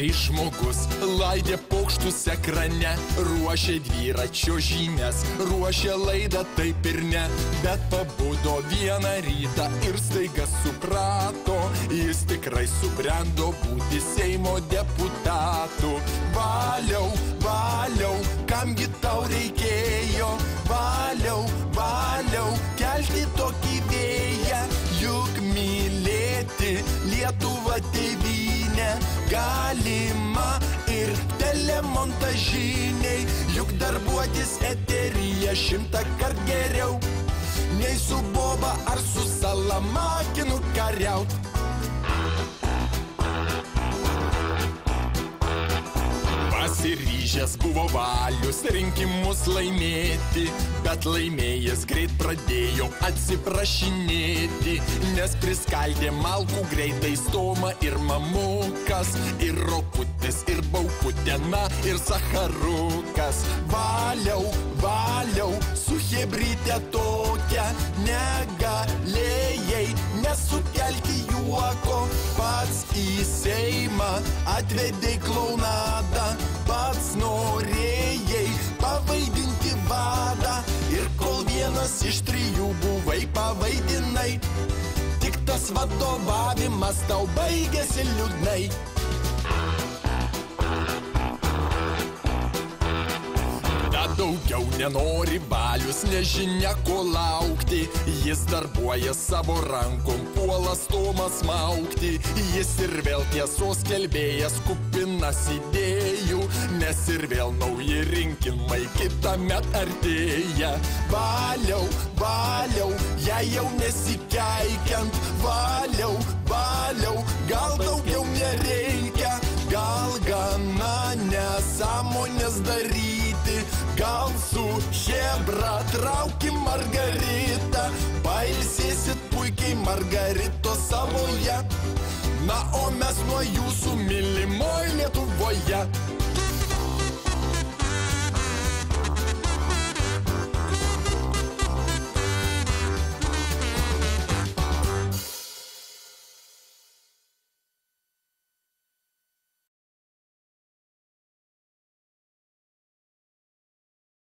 Trys žmogus laidė pokštus ekrane, ruošė dviračio žinias, ruošė laidą taip ir ne. Bet pabudo vieną rytą ir staiga suprato, jis tikrai subrendo būti Seimo deputatu. Valiau, valiau, kamgi tau reikėjo, valiau, valiau, kelti tokį vėją, juk mylėti Lietuvą tėvynę galima ir telemontažiniai, juk darbuotis eteryje 100 kart geriau, nei su boba ar su salamakinu kariaut. Pasiryžęs buvo Valius rinkimus laimėti, bet laimėjęs greit pradėjo atsiprašinėti, nes priskaldė malkų greitai Stoma ir Mamukas, ir Rokutis, ir Baukutė, na ir Sacharukas. Valiau, valiau, su hebryte tokia negalėjai nesukelti juoko, pats į Seimą atvedei klaunadą, pats norėjai pavaidinti vadą ir kol vienas iš 3 buvai pavaidinai, tik tas vadovavimas tau baigėsi liūdnai. Daugiau nenori Valius, nežinia ko laukti, jis darbuoja savo rankom, puola Stomą smaugti, jis ir vėl tiesos kelbėjas, kupinas idėjų, nes ir vėl nauji rinkimai kitąmet artėja. Valiau, valiau, jei jau nesikeikiant, valiau, valiau, gal daugiau nereikia, gal gana nesąmonės daryti, gal su chebra trauki Margaritą, pailsėsit puikiai Margaritos saloje, na o mes nuo jūsų mylimoj Lietuvoje.